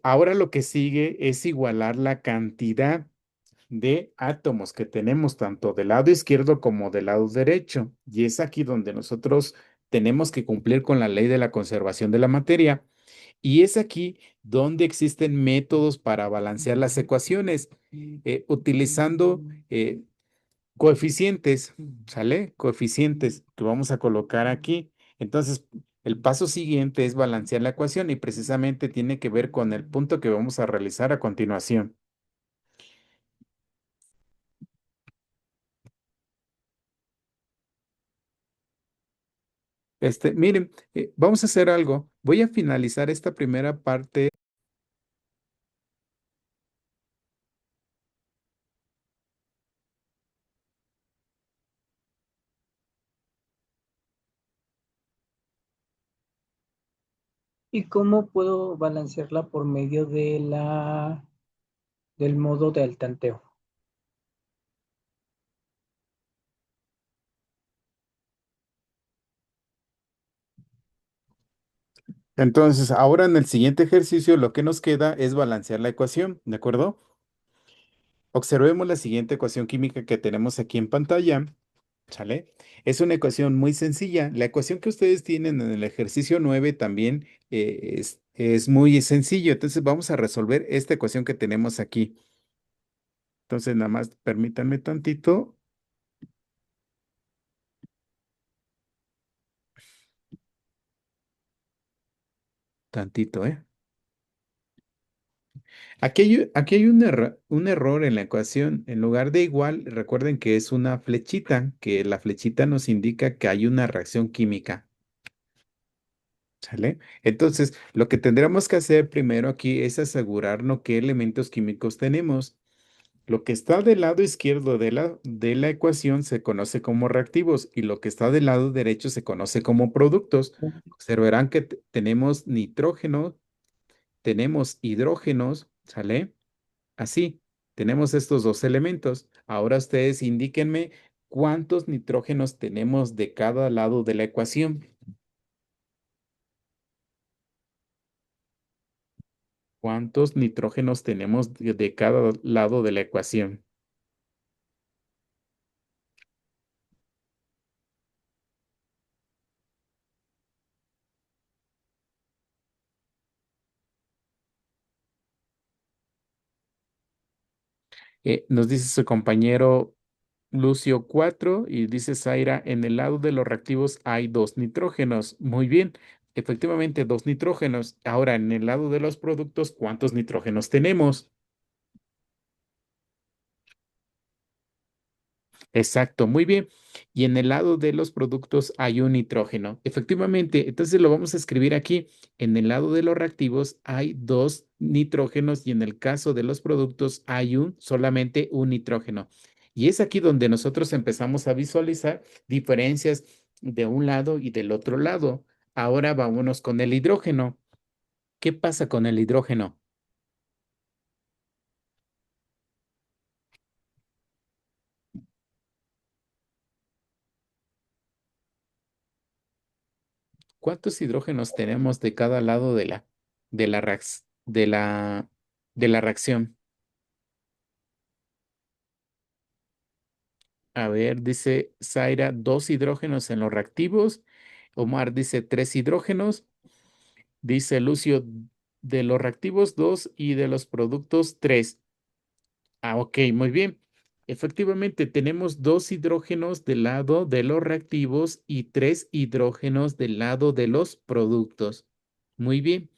Ahora lo que sigue es igualar la cantidad de átomos que tenemos tanto del lado izquierdo como del lado derecho. Y es aquí donde nosotros tenemos que cumplir con la ley de la conservación de la materia. Y es aquí donde existen métodos para balancear las ecuaciones, utilizando coeficientes, ¿sale? Coeficientes que vamos a colocar aquí. Entonces, el paso siguiente es balancear la ecuación y precisamente tiene que ver con el punto que vamos a realizar a continuación. Miren, vamos a hacer algo. Voy a finalizar esta primera parte. ¿Y cómo puedo balancearla por medio de del modo del tanteo? Entonces, ahora en el siguiente ejercicio, lo que nos queda es balancear la ecuación, ¿de acuerdo? Observemos la siguiente ecuación química que tenemos aquí en pantalla, ¿sale? Es una ecuación muy sencilla. La ecuación que ustedes tienen en el ejercicio 9 también es muy sencillo. Entonces, vamos a resolver esta ecuación que tenemos aquí. Entonces, nada más permítanme tantito, ¿eh? Aquí hay un error en la ecuación. En lugar de igual, recuerden que es una flechita, que la flechita nos indica que hay una reacción química. ¿Sale? Entonces, lo que tendríamos que hacer primero aquí es asegurarnos qué elementos químicos tenemos. Lo que está del lado izquierdo de la ecuación se conoce como reactivos y lo que está del lado derecho se conoce como productos. Observarán que tenemos nitrógeno, tenemos hidrógenos, ¿sale? Así, tenemos estos dos elementos. Ahora ustedes indíquenme cuántos nitrógenos tenemos de cada lado de la ecuación. ¿Cuántos nitrógenos tenemos de cada lado de la ecuación? Nos dice su compañero Lucio 4 y dice Zaira, en el lado de los reactivos hay dos nitrógenos. Muy bien, efectivamente dos nitrógenos. Ahora, en el lado de los productos, ¿cuántos nitrógenos tenemos? Exacto, muy bien. Y en el lado de los productos hay un nitrógeno. Efectivamente, entonces lo vamos a escribir aquí. En el lado de los reactivos hay dos nitrógenos y en el caso de los productos hay solamente un nitrógeno. Y es aquí donde nosotros empezamos a visualizar diferencias de un lado y del otro lado. Ahora vámonos con el hidrógeno. ¿Qué pasa con el hidrógeno? ¿Cuántos hidrógenos tenemos de cada lado de la, de la reacción? A ver, dice Zaira, dos hidrógenos en los reactivos. Omar dice tres hidrógenos. Dice Lucio, de los reactivos dos y de los productos tres. Ah, ok, muy bien. Efectivamente, tenemos dos hidrógenos del lado de los reactivos y tres hidrógenos del lado de los productos. Muy bien.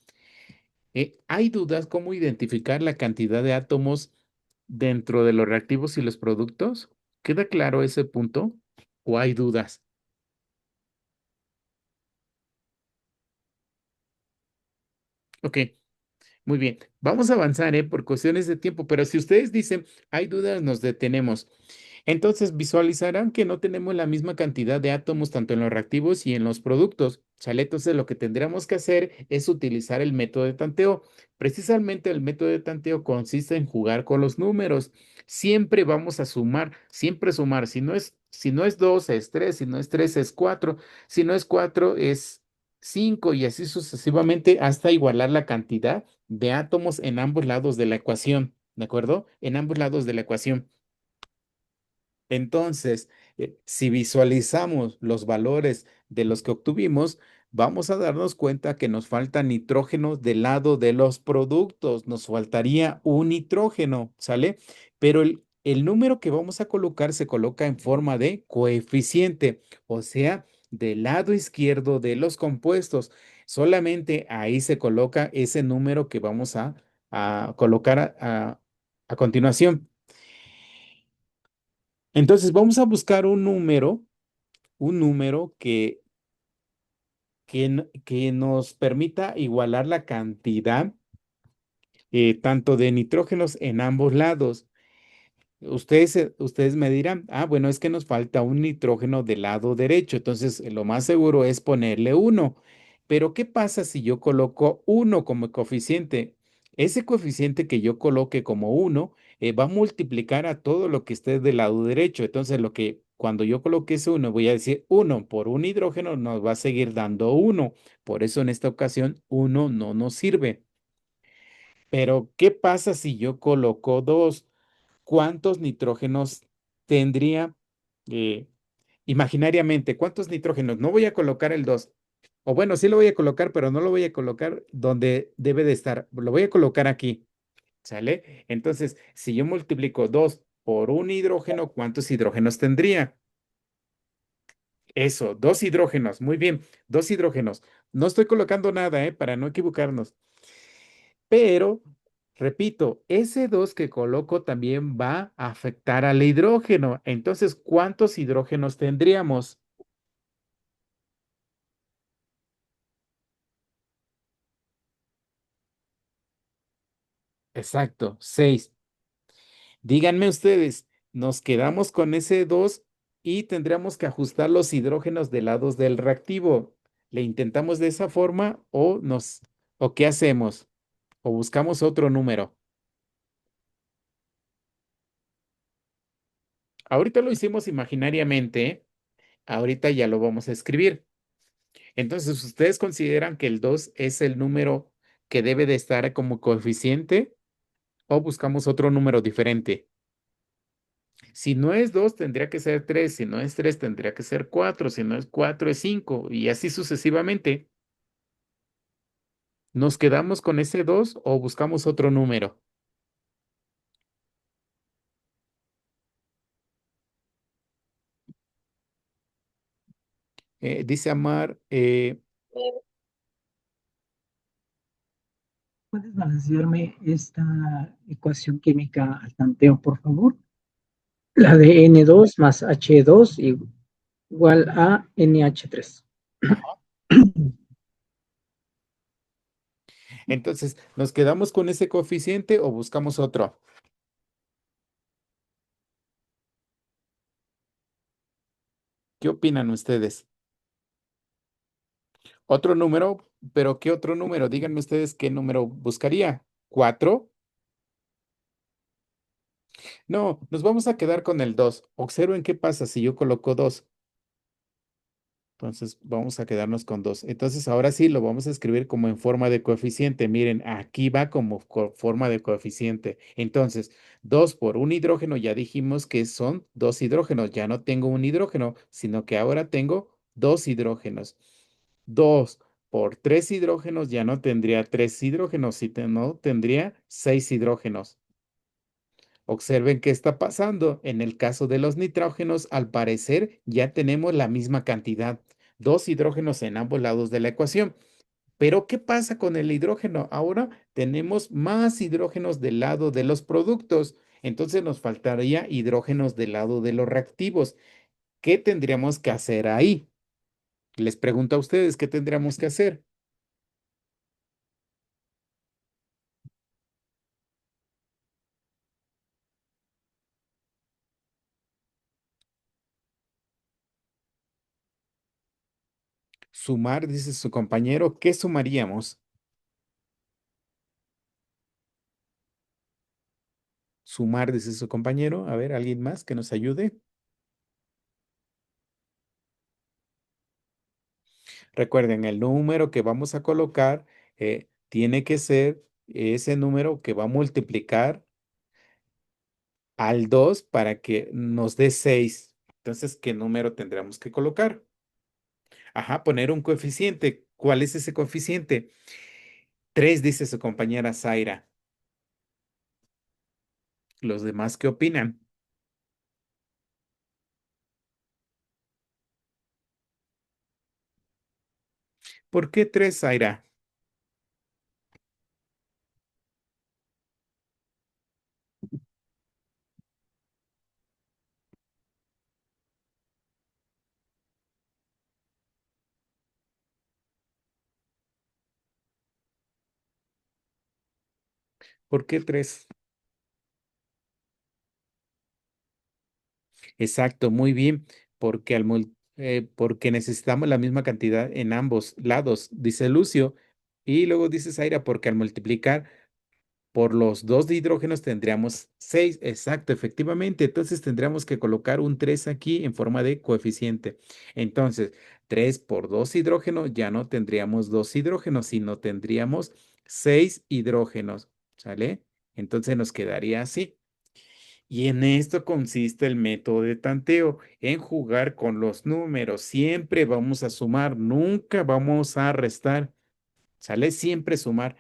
¿Hay dudas cómo identificar la cantidad de átomos dentro de los reactivos y los productos? ¿Queda claro ese punto? ¿O hay dudas? Ok, muy bien. Vamos a avanzar, por cuestiones de tiempo, pero si ustedes dicen, hay dudas, nos detenemos. Entonces visualizarán que no tenemos la misma cantidad de átomos tanto en los reactivos y en los productos. ¿Sale? Entonces lo que tendríamos que hacer es utilizar el método de tanteo. Precisamente el método de tanteo consiste en jugar con los números. Siempre vamos a sumar, siempre sumar. Si no es 2 es 3, si no es 3 es 4, si no es 4 es 5 y así sucesivamente hasta igualar la cantidad de átomos en ambos lados de la ecuación. ¿De acuerdo? En ambos lados de la ecuación. Entonces, si visualizamos los valores de los que obtuvimos, vamos a darnos cuenta que nos falta nitrógeno del lado de los productos. Nos faltaría un nitrógeno, ¿sale? Pero el número que vamos a colocar se coloca en forma de coeficiente, o sea, del lado izquierdo de los compuestos. Solamente ahí se coloca ese número que vamos a colocar a continuación. Entonces vamos a buscar un número que nos permita igualar la cantidad tanto de nitrógenos en ambos lados. Ustedes me dirán, ah, bueno, es que nos falta un nitrógeno del lado derecho, entonces lo más seguro es ponerle uno. Pero ¿qué pasa si yo coloco uno como coeficiente? Ese coeficiente que yo coloque como uno va a multiplicar a todo lo que esté del lado derecho. Entonces, cuando yo coloque ese uno, voy a decir uno por un hidrógeno nos va a seguir dando uno. Por eso en esta ocasión uno no nos sirve. Pero ¿qué pasa si yo coloco dos? ¿Cuántos nitrógenos tendría eh, imaginariamente? ¿Cuántos nitrógenos? No voy a colocar el 2. O bueno, sí lo voy a colocar, pero no lo voy a colocar donde debe de estar. Lo voy a colocar aquí. ¿Sale? Entonces, si yo multiplico 2 por un hidrógeno, ¿cuántos hidrógenos tendría? Eso, dos hidrógenos. Muy bien, dos hidrógenos. No estoy colocando nada, para no equivocarnos. Pero, repito, ese 2 que coloco también va a afectar al hidrógeno. Entonces, ¿cuántos hidrógenos tendríamos? Exacto, 6. Díganme ustedes, ¿nos quedamos con ese 2 y tendríamos que ajustar los hidrógenos de lados del reactivo? ¿Le intentamos de esa forma o qué hacemos? ¿O buscamos otro número? Ahorita lo hicimos imaginariamente, ¿eh? Ahorita ya lo vamos a escribir. Entonces, ¿ustedes consideran que el 2 es el número que debe de estar como coeficiente o buscamos otro número diferente? Si no es 2 tendría que ser 3. Si no es 3 tendría que ser 4. Si no es 4 es 5 y así sucesivamente. ¿Nos quedamos con ese 2 o buscamos otro número? Dice Amar, ¿Puedes balancearme esta ecuación química al tanteo, por favor? La de N2 más H2 igual a NH3. ajá. Entonces, ¿nos quedamos con ese coeficiente o buscamos otro? ¿Qué opinan ustedes? Otro número, pero ¿qué otro número? Díganme ustedes qué número buscaría. ¿4? No, nos vamos a quedar con el 2. Observen qué pasa si yo coloco 2. Entonces vamos a quedarnos con 2. Entonces ahora sí lo vamos a escribir como en forma de coeficiente. Miren, aquí va como forma de coeficiente. Entonces, 2 por un hidrógeno, ya dijimos que son dos hidrógenos. Ya no tengo un hidrógeno, sino que ahora tengo dos hidrógenos. 2 por 3 hidrógenos, ya no tendría 3 hidrógenos, no tendría 6 hidrógenos. Observen qué está pasando. En el caso de los nitrógenos, al parecer ya tenemos la misma cantidad, dos hidrógenos en ambos lados de la ecuación. Pero ¿qué pasa con el hidrógeno? Ahora tenemos más hidrógenos del lado de los productos. Entonces nos faltaría hidrógenos del lado de los reactivos. ¿Qué tendríamos que hacer ahí? Les pregunto a ustedes, ¿qué tendríamos que hacer? Sumar, dice su compañero. ¿Qué sumaríamos? Sumar, dice su compañero. A ver, ¿alguien más que nos ayude? Recuerden, el número que vamos a colocar tiene que ser ese número que va a multiplicar al 2 para que nos dé 6. Entonces, ¿qué número tendremos que colocar? Ajá, poner un coeficiente. ¿Cuál es ese coeficiente? 3, dice su compañera Zaira. ¿Los demás qué opinan? ¿Por qué 3, Zaira? ¿Por qué 3? Exacto, muy bien, porque, porque necesitamos la misma cantidad en ambos lados, dice Lucio. Y luego dice Zaira, porque al multiplicar por los dos de hidrógenos tendríamos 6. Exacto, efectivamente. Entonces tendríamos que colocar un 3 aquí en forma de coeficiente. Entonces, 3 por 2 hidrógenos, ya no tendríamos 2 hidrógenos, sino tendríamos 6 hidrógenos. ¿Sale? Entonces nos quedaría así. Y en esto consiste el método de tanteo, en jugar con los números. Siempre vamos a sumar, nunca vamos a restar. ¿Sale? Siempre sumar.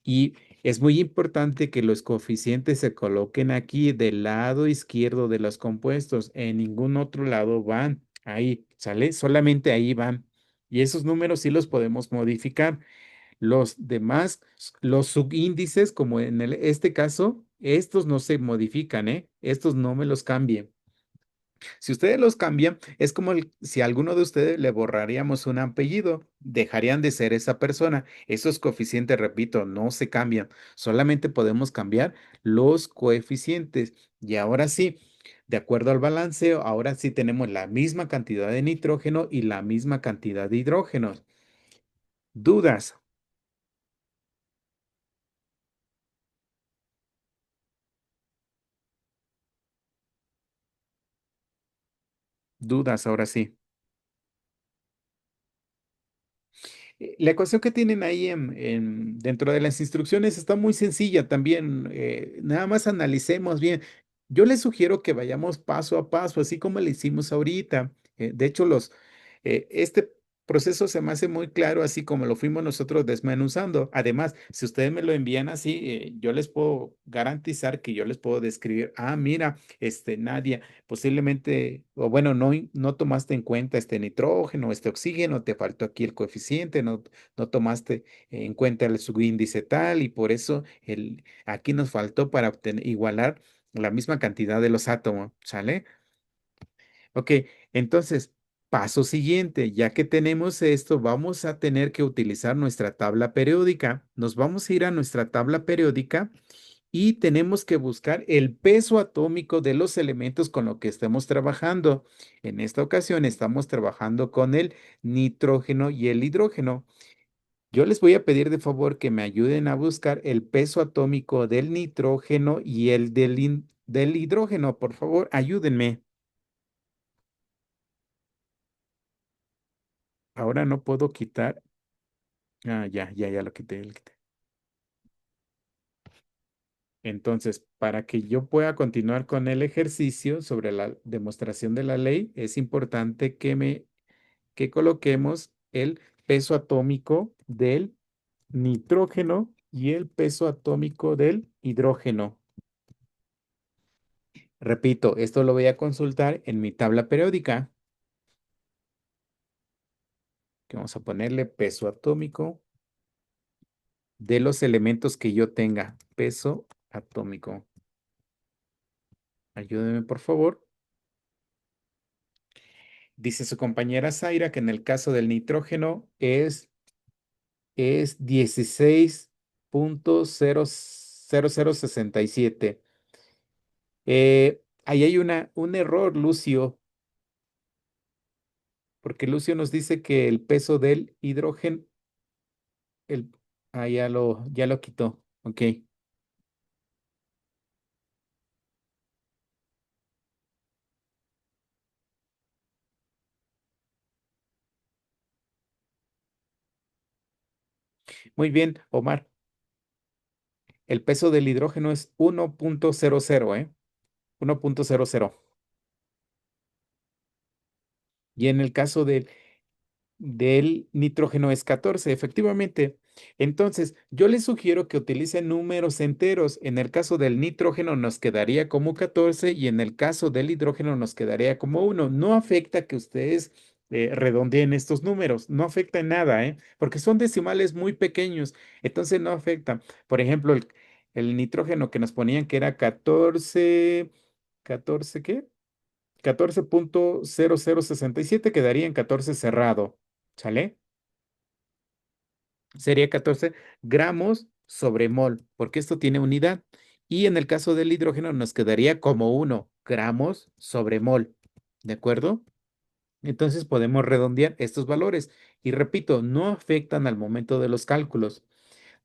Y es muy importante que los coeficientes se coloquen aquí del lado izquierdo de los compuestos. En ningún otro lado van. Ahí, ¿sale? Solamente ahí van. Y esos números sí los podemos modificar. Los demás, los subíndices, como en este caso, estos no se modifican, ¿eh? Estos no me los cambien. Si ustedes los cambian, es como si a alguno de ustedes le borraríamos un apellido, dejarían de ser esa persona. Esos coeficientes, repito, no se cambian. Solamente podemos cambiar los coeficientes. Y ahora sí, de acuerdo al balanceo, ahora sí tenemos la misma cantidad de nitrógeno y la misma cantidad de hidrógenos. ¿Dudas? Dudas, ahora sí. La ecuación que tienen ahí dentro de las instrucciones está muy sencilla también. Nada más analicemos bien. Yo les sugiero que vayamos paso a paso, así como le hicimos ahorita. De hecho, este proceso se me hace muy claro, así como lo fuimos nosotros desmenuzando. Además, si ustedes me lo envían así, yo les puedo garantizar que yo les puedo describir, mira, Nadia, posiblemente, o bueno, no tomaste en cuenta este nitrógeno, este oxígeno, te faltó aquí el coeficiente, no tomaste en cuenta el subíndice tal y por eso aquí nos faltó para igualar la misma cantidad de los átomos, ¿sale? Ok, entonces, paso siguiente, ya que tenemos esto, vamos a tener que utilizar nuestra tabla periódica. Nos vamos a ir a nuestra tabla periódica y tenemos que buscar el peso atómico de los elementos con los que estemos trabajando. En esta ocasión estamos trabajando con el nitrógeno y el hidrógeno. Yo les voy a pedir de favor que me ayuden a buscar el peso atómico del nitrógeno y el del hidrógeno. Por favor, ayúdenme. Ahora no puedo quitar. Ya lo quité, lo quité. Entonces, para que yo pueda continuar con el ejercicio sobre la demostración de la ley, es importante que coloquemos el peso atómico del nitrógeno y el peso atómico del hidrógeno. Repito, esto lo voy a consultar en mi tabla periódica, que vamos a ponerle peso atómico de los elementos que yo tenga. Peso atómico. Ayúdeme, por favor. Dice su compañera Zaira que en el caso del nitrógeno es 16.0067. Ahí hay un error, Lucio, porque Lucio nos dice que el peso del hidrógeno, el, ya lo quitó. Ok, muy bien, Omar. El peso del hidrógeno es 1.00, ¿eh? 1.00. Y en el caso del nitrógeno es 14, efectivamente. Entonces, yo les sugiero que utilicen números enteros. En el caso del nitrógeno nos quedaría como 14 y en el caso del hidrógeno nos quedaría como 1. No afecta que ustedes redondeen estos números, no afecta en nada, ¿eh? Porque son decimales muy pequeños, entonces no afecta. Por ejemplo, el nitrógeno que nos ponían que era 14, ¿14 qué? 14.0067 quedaría en 14 cerrado, ¿sale? Sería 14 gramos sobre mol, porque esto tiene unidad. Y en el caso del hidrógeno nos quedaría como 1 gramos sobre mol, ¿de acuerdo? Entonces podemos redondear estos valores. Y repito, no afectan al momento de los cálculos.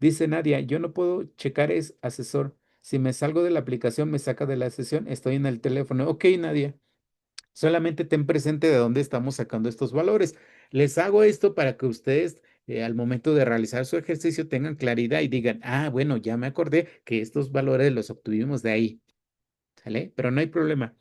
Dice Nadia, yo no puedo checar es asesor. Si me salgo de la aplicación, me saca de la sesión, estoy en el teléfono. Ok, Nadia. Solamente ten presente de dónde estamos sacando estos valores. Les hago esto para que ustedes al momento de realizar su ejercicio tengan claridad y digan, bueno, ya me acordé que estos valores los obtuvimos de ahí, ¿sale? Pero no hay problema.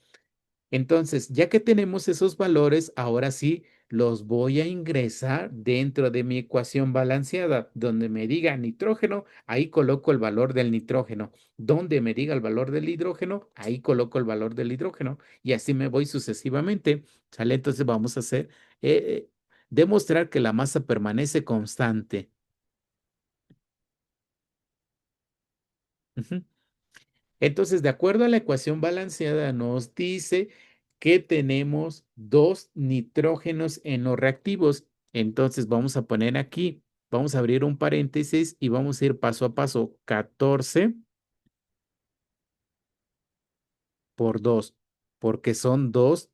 Entonces, ya que tenemos esos valores, ahora sí los voy a ingresar dentro de mi ecuación balanceada. Donde me diga nitrógeno, ahí coloco el valor del nitrógeno. Donde me diga el valor del hidrógeno, ahí coloco el valor del hidrógeno. Y así me voy sucesivamente. ¿Sale? Entonces vamos a hacer, demostrar que la masa permanece constante. Ujú. Entonces, de acuerdo a la ecuación balanceada, nos dice que tenemos dos nitrógenos en los reactivos. Entonces, vamos a poner aquí, vamos a abrir un paréntesis y vamos a ir paso a paso. 14 por 2, porque son dos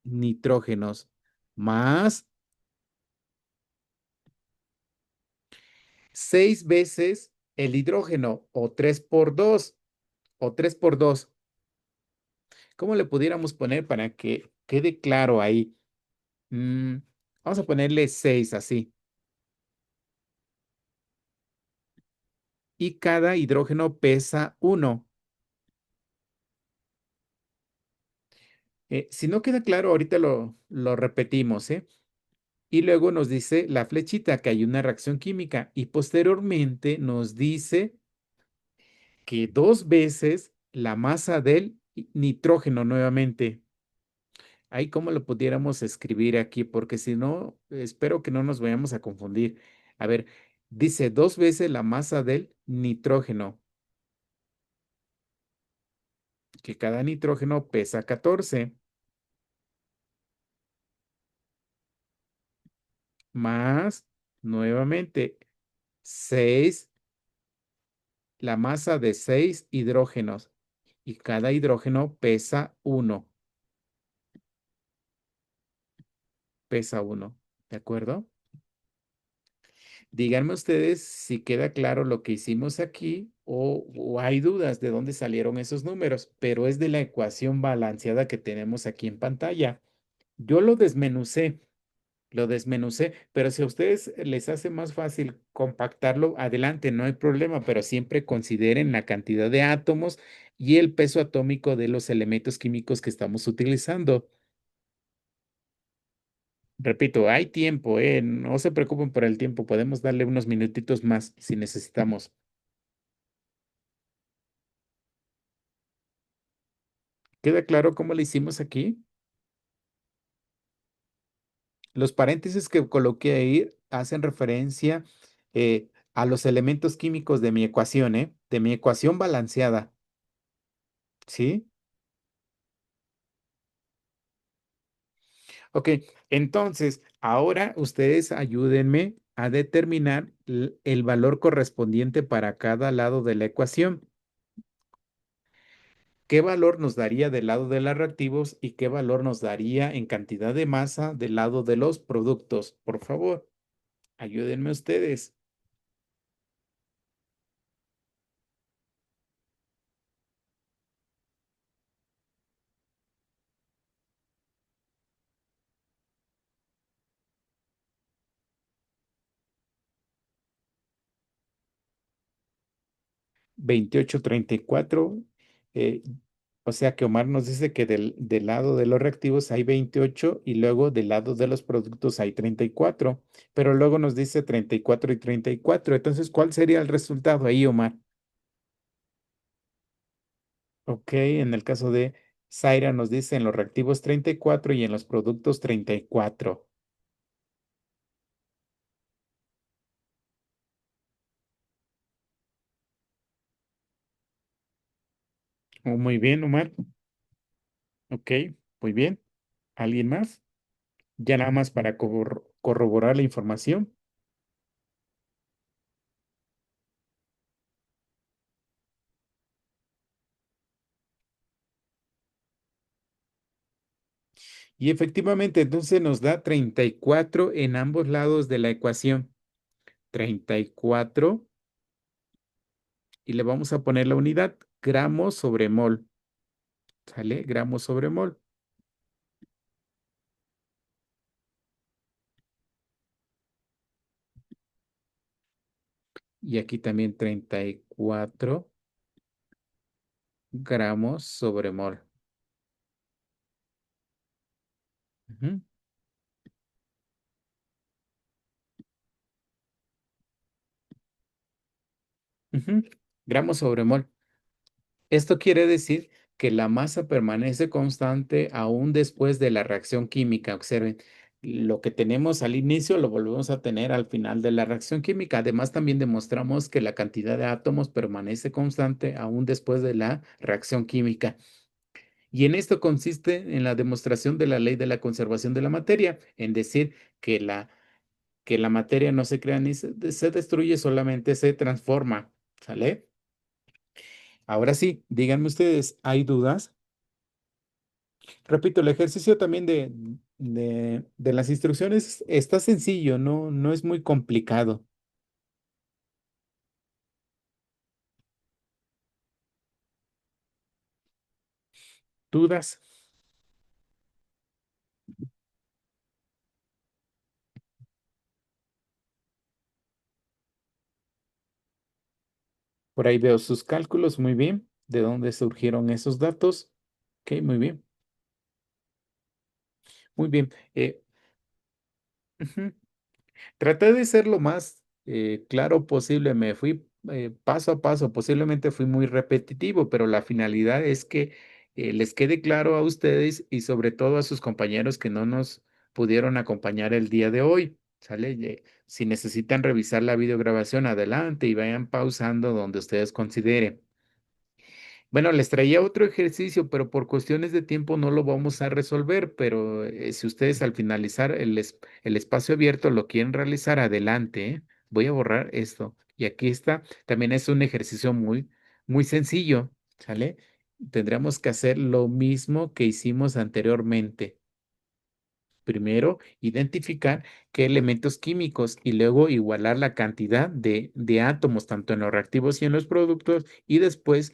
nitrógenos, más 6 veces el hidrógeno, o 3 por 2, o 3 por 2. ¿Cómo le pudiéramos poner para que quede claro ahí? Mm, Vamos a ponerle 6 así. y cada hidrógeno pesa 1. Si no queda claro, ahorita lo repetimos, ¿eh? Y luego nos dice la flechita que hay una reacción química y posteriormente nos dice que 2 veces la masa del nitrógeno nuevamente. Ahí cómo lo pudiéramos escribir aquí, porque si no, espero que no nos vayamos a confundir. A ver, dice 2 veces la masa del nitrógeno, que cada nitrógeno pesa 14, más nuevamente 6, la masa de 6 hidrógenos, y cada hidrógeno pesa uno, ¿de acuerdo? Díganme ustedes si queda claro lo que hicimos aquí o hay dudas de dónde salieron esos números, pero es de la ecuación balanceada que tenemos aquí en pantalla. Yo lo desmenucé, pero si a ustedes les hace más fácil compactarlo, adelante, no hay problema, pero siempre consideren la cantidad de átomos y el peso atómico de los elementos químicos que estamos utilizando. Repito, hay tiempo, no se preocupen por el tiempo, podemos darle unos minutitos más si necesitamos. ¿Queda claro cómo le hicimos aquí? Los paréntesis que coloqué ahí hacen referencia a los elementos químicos de mi ecuación, de mi ecuación balanceada, ¿sí? Ok, entonces, ahora ustedes ayúdenme a determinar el valor correspondiente para cada lado de la ecuación. ¿Qué valor nos daría del lado de los reactivos y qué valor nos daría en cantidad de masa del lado de los productos? Por favor, ayúdenme ustedes. 28, 34. eh, o sea que Omar nos dice que del lado de los reactivos hay 28 y luego del lado de los productos hay 34, pero luego nos dice 34 y 34. Entonces, ¿cuál sería el resultado ahí, Omar? Ok, en el caso de Zaira nos dice en los reactivos 34 y en los productos 34. Oh, muy bien, Omar. Ok, muy bien. ¿Alguien más? Ya nada más para corroborar la información. Y efectivamente, entonces nos da 34 en ambos lados de la ecuación. 34 y le vamos a poner la unidad, gramos sobre mol. ¿Sale? Gramos sobre mol. Y aquí también 34 gramos sobre mol. Ujú, ujú, gramos sobre mol. Esto quiere decir que la masa permanece constante aún después de la reacción química. Observen, lo que tenemos al inicio lo volvemos a tener al final de la reacción química. Además, también demostramos que la cantidad de átomos permanece constante aún después de la reacción química. Y en esto consiste en la demostración de la ley de la conservación de la materia, en decir que la materia no se crea ni se destruye, solamente se transforma. ¿Sale? Ahora sí, díganme ustedes, ¿hay dudas? Repito, el ejercicio también de las instrucciones está sencillo, no es muy complicado. ¿Dudas? Por ahí veo sus cálculos, muy bien. ¿De dónde surgieron esos datos? Ok, muy bien, muy bien. Ujú. Traté de ser lo más claro posible, me fui paso a paso, posiblemente fui muy repetitivo, pero la finalidad es que les quede claro a ustedes y sobre todo a sus compañeros que no nos pudieron acompañar el día de hoy. ¿Sale? Si necesitan revisar la videograbación, adelante y vayan pausando donde ustedes consideren. Bueno, les traía otro ejercicio, pero por cuestiones de tiempo no lo vamos a resolver, pero si ustedes al finalizar el espacio abierto lo quieren realizar, adelante, ¿eh? Voy a borrar esto. Y aquí está, también es un ejercicio muy sencillo, ¿sale? Tendremos que hacer lo mismo que hicimos anteriormente. Primero, identificar qué elementos químicos y luego igualar la cantidad de átomos, tanto en los reactivos y en los productos, y después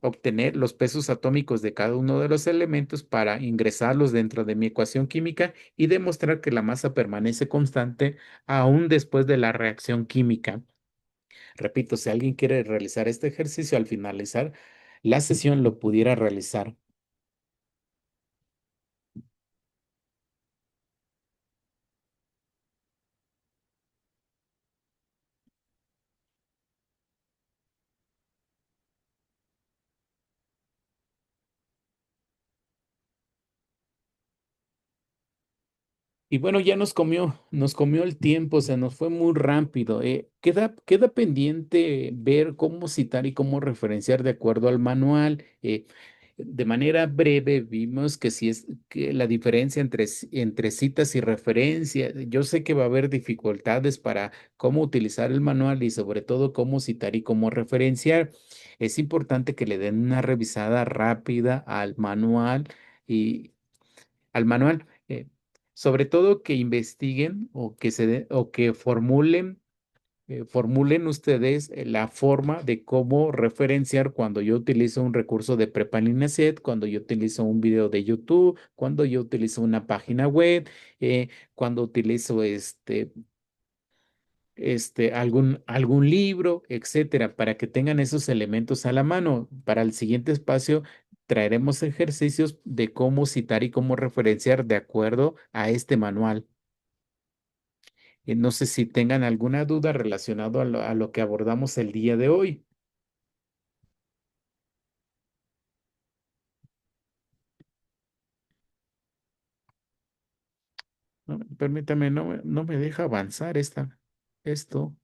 obtener los pesos atómicos de cada uno de los elementos para ingresarlos dentro de mi ecuación química y demostrar que la masa permanece constante aún después de la reacción química. Repito, si alguien quiere realizar este ejercicio al finalizar la sesión, lo pudiera realizar. Y bueno, ya nos comió el tiempo, se nos fue muy rápido. Queda pendiente ver cómo citar y cómo referenciar de acuerdo al manual. De manera breve vimos que si es que la diferencia entre citas y referencia, yo sé que va a haber dificultades para cómo utilizar el manual y sobre todo cómo citar y cómo referenciar. Es importante que le den una revisada rápida y al manual. Sobre todo que investiguen o o que formulen ustedes la forma de cómo referenciar cuando yo utilizo un recurso de Prepalineset, cuando yo utilizo un video de YouTube, cuando yo utilizo una página web, cuando utilizo algún libro, etcétera, para que tengan esos elementos a la mano. Para el siguiente espacio traeremos ejercicios de cómo citar y cómo referenciar de acuerdo a este manual. No sé si tengan alguna duda relacionado a lo que abordamos el día de hoy. Permítame, no me deja avanzar esto.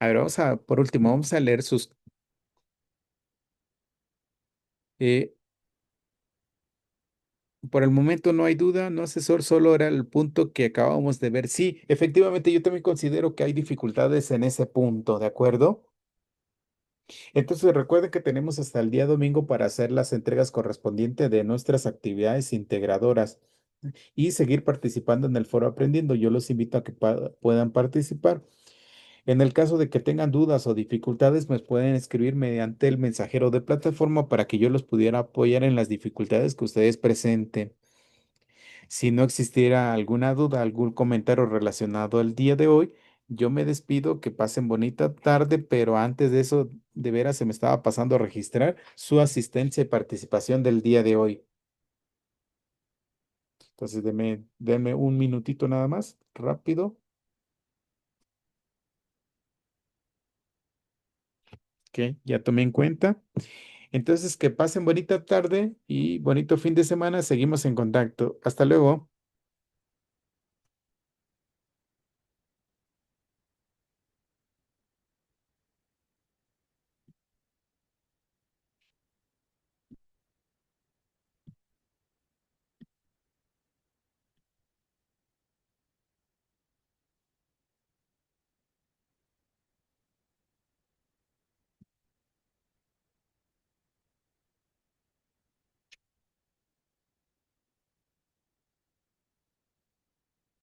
A ver, por último, vamos a leer eh, por el momento no hay duda, no, asesor, solo era el punto que acabamos de ver. Sí, efectivamente, yo también considero que hay dificultades en ese punto, ¿de acuerdo? Entonces recuerden que tenemos hasta el día domingo para hacer las entregas correspondientes de nuestras actividades integradoras y seguir participando en el foro aprendiendo. Yo los invito a que puedan participar. En el caso de que tengan dudas o dificultades, me pueden escribir mediante el mensajero de plataforma para que yo los pudiera apoyar en las dificultades que ustedes presenten. Si no existiera alguna duda, algún comentario relacionado al día de hoy, yo me despido, que pasen bonita tarde, pero antes de eso, de veras se me estaba pasando a registrar su asistencia y participación del día de hoy. Entonces, denme un minutito nada más, rápido, que ya tomé en cuenta. Entonces, que pasen bonita tarde y bonito fin de semana. Seguimos en contacto. Hasta luego.